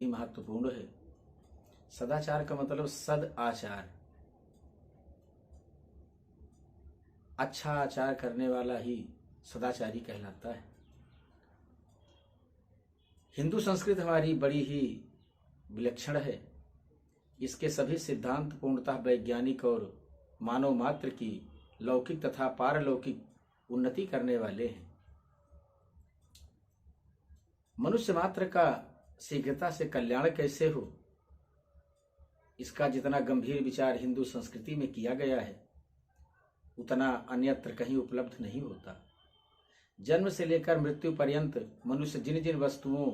ही महत्वपूर्ण है। सदाचार का मतलब सद आचार, अच्छा आचार करने वाला ही सदाचारी कहलाता है। हिंदू संस्कृति हमारी बड़ी ही विलक्षण है। इसके सभी सिद्धांत पूर्णतः वैज्ञानिक और मानव मात्र की लौकिक तथा पारलौकिक उन्नति करने वाले हैं। मनुष्य मात्र का शीघ्रता से कल्याण कैसे हो, इसका जितना गंभीर विचार हिंदू संस्कृति में किया गया है उतना अन्यत्र कहीं उपलब्ध नहीं होता। जन्म से लेकर मृत्यु पर्यंत मनुष्य जिन जिन वस्तुओं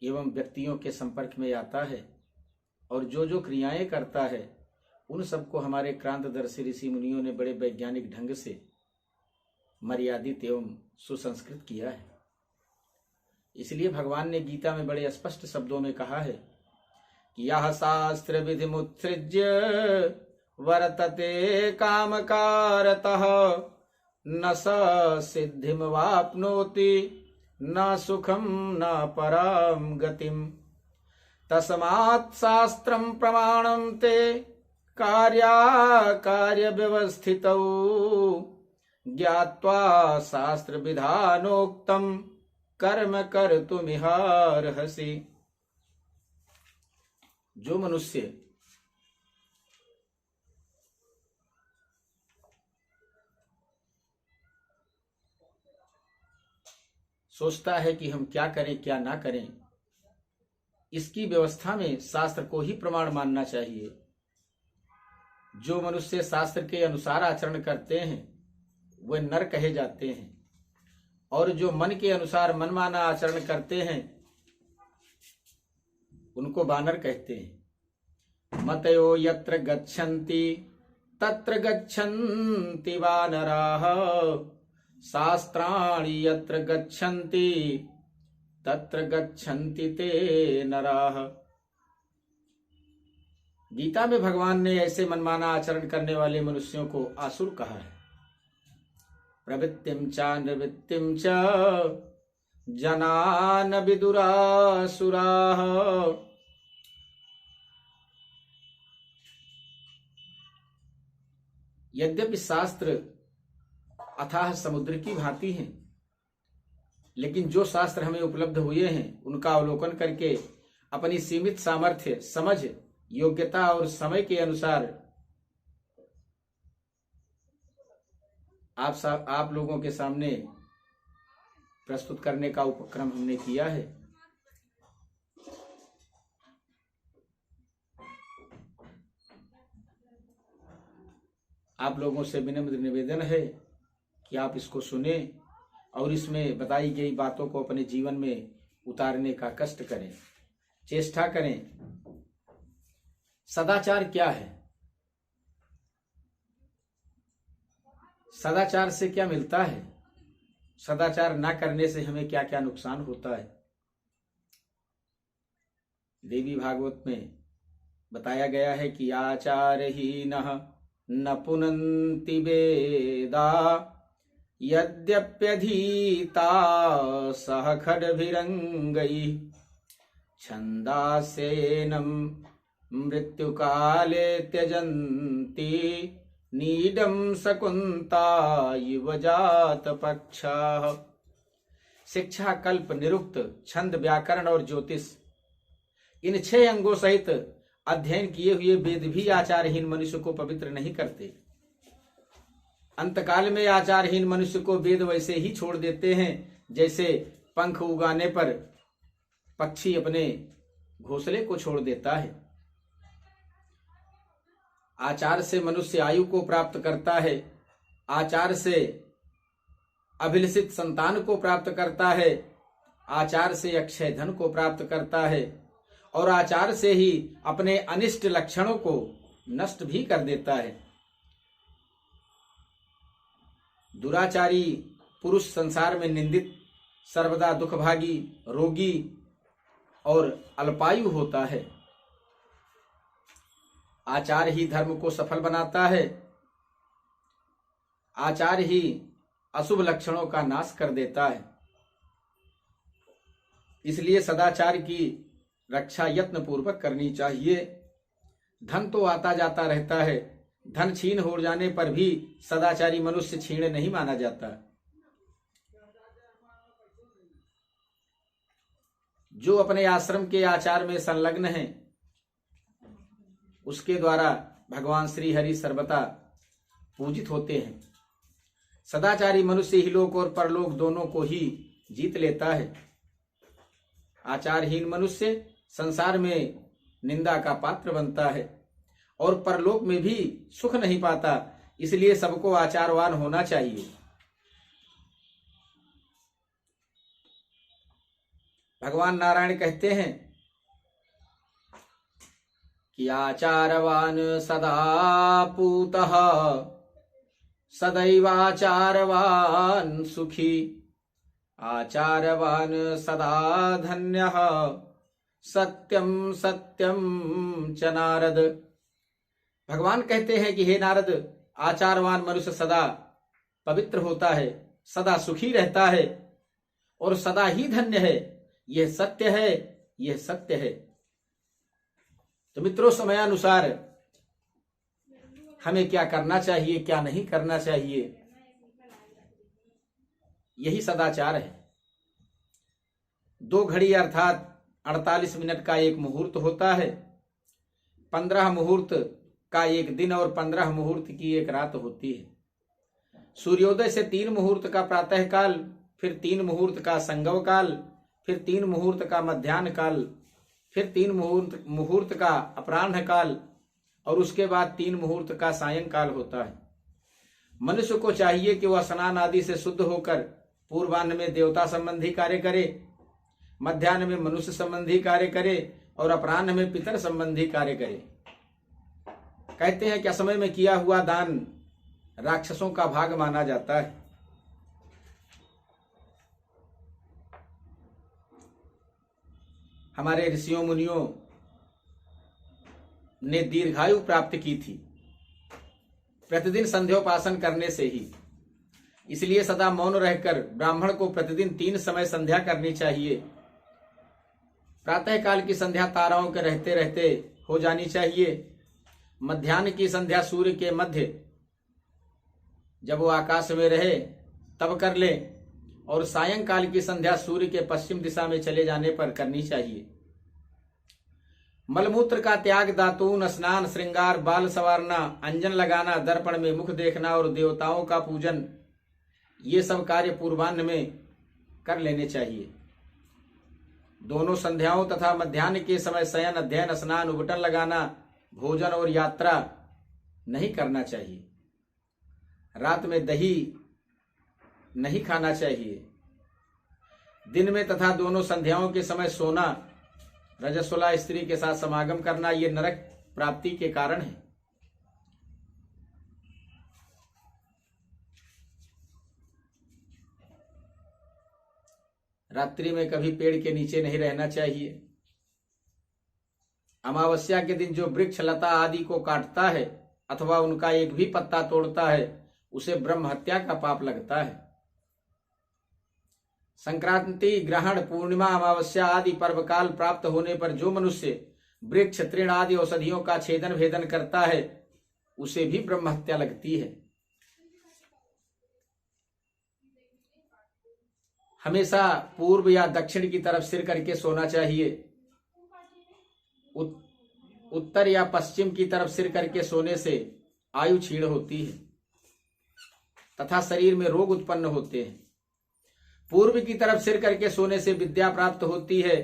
एवं व्यक्तियों के संपर्क में आता है और जो जो क्रियाएं करता है उन सबको हमारे क्रांतदर्शी ऋषि मुनियों ने बड़े वैज्ञानिक ढंग से मर्यादित एवं सुसंस्कृत किया है। इसलिए भगवान ने गीता में बड़े स्पष्ट शब्दों में कहा है कि यह शास्त्र विधि मुत्सृज्य वर्तते कामकारतः न स सिद्धिम वाप्नोति न सुखम न पराम गतिम तस्मात् शास्त्रम प्रमाणम ते कार्य व्यवस्थितौ ज्ञात्वा शास्त्र विधानोक्तम कर्म कर्तुमिहार्हसि। जो मनुष्य सोचता है कि हम क्या करें क्या ना करें, इसकी व्यवस्था में शास्त्र को ही प्रमाण मानना चाहिए। जो मनुष्य शास्त्र के अनुसार आचरण करते हैं वे नर कहे जाते हैं और जो मन के अनुसार मनमाना आचरण करते हैं उनको वानर कहते हैं। मतयो यत्र गच्छन्ति तत्र गच्छन्ति वानराः शास्त्राणि यत्र गच्छन्ति तत्र गच्छन्ति ते नराः। गीता में भगवान ने ऐसे मनमाना आचरण करने वाले मनुष्यों को आसुर कहा है। प्रवृत्तिं च निवृत्तिं च जनान विदुरासुराः। यद्यपि शास्त्र अथाह समुद्र की भांति हैं, लेकिन जो शास्त्र हमें उपलब्ध हुए हैं उनका अवलोकन करके अपनी सीमित सामर्थ्य, समझ, योग्यता और समय के अनुसार आप लोगों के सामने प्रस्तुत करने का उपक्रम हमने किया है। आप लोगों से विनम्र निवेदन है कि आप इसको सुने और इसमें बताई गई बातों को अपने जीवन में उतारने का कष्ट करें, चेष्टा करें। सदाचार क्या है? सदाचार से क्या मिलता है? सदाचार ना करने से हमें क्या क्या नुकसान होता है? देवी भागवत में बताया गया है कि आचारहीनः न पुनन्ति वेदा यद्यप्यधीता सह खड्भिरंगैः छन्दास्येनं मृत्युकाले त्यजन्ति नीडं शकुन्ता युवजात पक्षाः। शिक्षा, कल्प, निरुक्त, छंद, व्याकरण और ज्योतिष, इन 6 अंगों सहित अध्ययन किए हुए वेद भी आचारहीन मनुष्य को पवित्र नहीं करते। अंतकाल में आचारहीन मनुष्य को वेद वैसे ही छोड़ देते हैं जैसे पंख उगाने पर पक्षी अपने घोंसले को छोड़ देता है। आचार से मनुष्य आयु को प्राप्त करता है, आचार से अभिलषित संतान को प्राप्त करता है, आचार से अक्षय धन को प्राप्त करता है और आचार से ही अपने अनिष्ट लक्षणों को नष्ट भी कर देता है। दुराचारी पुरुष संसार में निंदित, सर्वदा दुखभागी, रोगी और अल्पायु होता है। आचार ही धर्म को सफल बनाता है, आचार ही अशुभ लक्षणों का नाश कर देता है। इसलिए सदाचार की रक्षा यत्न पूर्वक करनी चाहिए। धन तो आता जाता रहता है, धन छीन हो जाने पर भी सदाचारी मनुष्य छीण नहीं माना जाता। जो अपने आश्रम के आचार में संलग्न है, उसके द्वारा भगवान श्री हरि सर्वदा पूजित होते हैं। सदाचारी मनुष्य इहलोक और परलोक दोनों को ही जीत लेता है। आचारहीन मनुष्य संसार में निंदा का पात्र बनता है और परलोक में भी सुख नहीं पाता। इसलिए सबको आचारवान होना चाहिए। भगवान नारायण कहते हैं कि आचारवान सदा पूतः सदैवाचारवान सुखी, आचारवान सदा धन्यः सत्यम सत्यम च नारद। भगवान कहते हैं कि हे नारद, आचारवान मनुष्य सदा पवित्र होता है, सदा सुखी रहता है और सदा ही धन्य है। यह सत्य है, यह सत्य है। तो मित्रों, समयानुसार हमें क्या करना चाहिए, क्या नहीं करना चाहिए, यही सदाचार है। 2 घड़ी अर्थात 48 मिनट का एक मुहूर्त होता है। 15 मुहूर्त का एक दिन और 15 मुहूर्त की एक रात होती है। सूर्योदय से 3 मुहूर्त का प्रातः काल, फिर 3 मुहूर्त का संगव काल, फिर 3 मुहूर्त का मध्याह्न काल, फिर 3 मुहूर्त का अपराह्न काल और उसके बाद 3 मुहूर्त का सायंकाल होता है। मनुष्य को चाहिए कि वह स्नान आदि से शुद्ध होकर पूर्वाह्न में देवता संबंधी कार्य करे, मध्याह्न में मनुष्य संबंधी कार्य करे और अपराह्न में पितर संबंधी कार्य करे। कहते हैं कि असमय में किया हुआ दान राक्षसों का भाग माना जाता है। हमारे ऋषियों मुनियों ने दीर्घायु प्राप्त की थी प्रतिदिन संध्योपासन करने से ही। इसलिए सदा मौन रहकर ब्राह्मण को प्रतिदिन 3 समय संध्या करनी चाहिए। प्रातः काल की संध्या ताराओं के रहते रहते हो जानी चाहिए। मध्याह्न की संध्या सूर्य के मध्य जब वो आकाश में रहे तब कर ले और सायंकाल की संध्या सूर्य के पश्चिम दिशा में चले जाने पर करनी चाहिए। मलमूत्र का त्याग, दातून, स्नान, श्रृंगार, बाल संवारना, अंजन लगाना, दर्पण में मुख देखना और देवताओं का पूजन, ये सब कार्य पूर्वाह्न में कर लेने चाहिए। दोनों संध्याओं तथा मध्याह्न के समय शयन, अध्ययन, स्नान, उबटन लगाना, भोजन और यात्रा नहीं करना चाहिए। रात में दही नहीं खाना चाहिए। दिन में तथा दोनों संध्याओं के समय सोना, रजस्वला स्त्री के साथ समागम करना, ये नरक प्राप्ति के कारण है। रात्रि में कभी पेड़ के नीचे नहीं रहना चाहिए। अमावस्या के दिन जो वृक्ष, लता आदि को काटता है अथवा उनका एक भी पत्ता तोड़ता है, उसे ब्रह्म हत्या का पाप लगता है। संक्रांति, ग्रहण, पूर्णिमा, अमावस्या आदि पर्व काल प्राप्त होने पर जो मनुष्य वृक्ष, तृण आदि औषधियों का छेदन भेदन करता है, उसे भी ब्रह्म हत्या लगती है। हमेशा पूर्व या दक्षिण की तरफ सिर करके सोना चाहिए। उत्तर या पश्चिम की तरफ सिर करके सोने से आयु क्षीण होती है तथा शरीर में रोग उत्पन्न होते हैं। पूर्व की तरफ सिर करके सोने से विद्या प्राप्त होती है।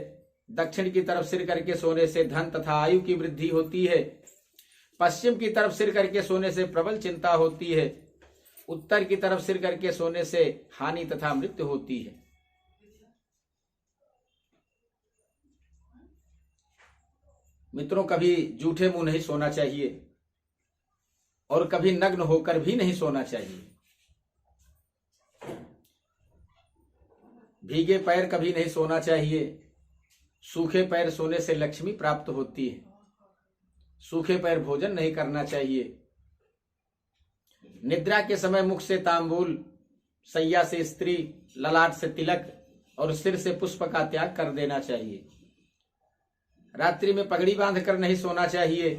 दक्षिण की तरफ सिर करके सोने से धन तथा आयु की वृद्धि होती है। पश्चिम की तरफ सिर करके सोने से प्रबल चिंता होती है। उत्तर की तरफ सिर करके सोने से हानि तथा मृत्यु होती है। मित्रों, कभी जूठे मुंह नहीं सोना चाहिए और कभी नग्न होकर भी नहीं सोना चाहिए। भीगे पैर कभी नहीं सोना चाहिए। सूखे पैर सोने से लक्ष्मी प्राप्त होती है। सूखे पैर भोजन नहीं करना चाहिए। निद्रा के समय मुख से तांबूल, सैया से स्त्री, ललाट से तिलक और सिर से पुष्प का त्याग कर देना चाहिए। रात्रि में पगड़ी बांधकर नहीं सोना चाहिए।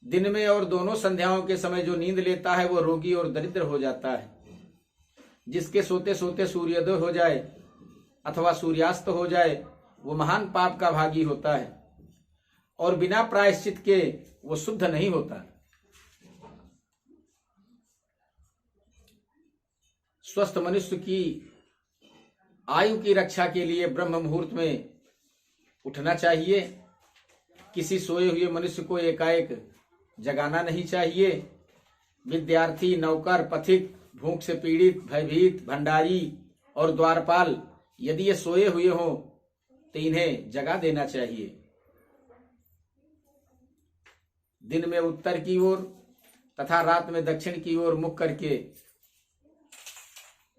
दिन में और दोनों संध्याओं के समय जो नींद लेता है वो रोगी और दरिद्र हो जाता है। जिसके सोते सोते सूर्योदय हो जाए अथवा सूर्यास्त हो जाए वो महान पाप का भागी होता है और बिना प्रायश्चित के वो शुद्ध नहीं होता। स्वस्थ मनुष्य की आयु की रक्षा के लिए ब्रह्म मुहूर्त में उठना चाहिए। किसी सोए हुए मनुष्य को एकाएक जगाना नहीं चाहिए। विद्यार्थी, नौकर, पथिक, भूख से पीड़ित, भयभीत, भंडारी और द्वारपाल यदि ये सोए हुए हों तो इन्हें जगा देना चाहिए। दिन में उत्तर की ओर तथा रात में दक्षिण की ओर मुख करके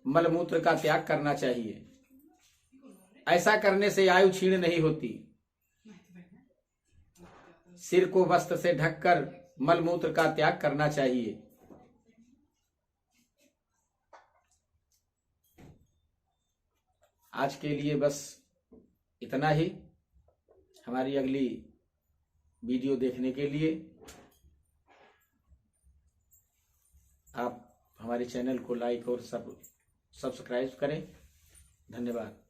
मलमूत्र का त्याग करना चाहिए। ऐसा करने से आयु क्षीण नहीं होती। सिर को वस्त्र से ढककर मलमूत्र का त्याग करना चाहिए। आज के लिए बस इतना ही। हमारी अगली वीडियो देखने के लिए आप हमारे चैनल को लाइक और सब्सक्राइब करें। धन्यवाद।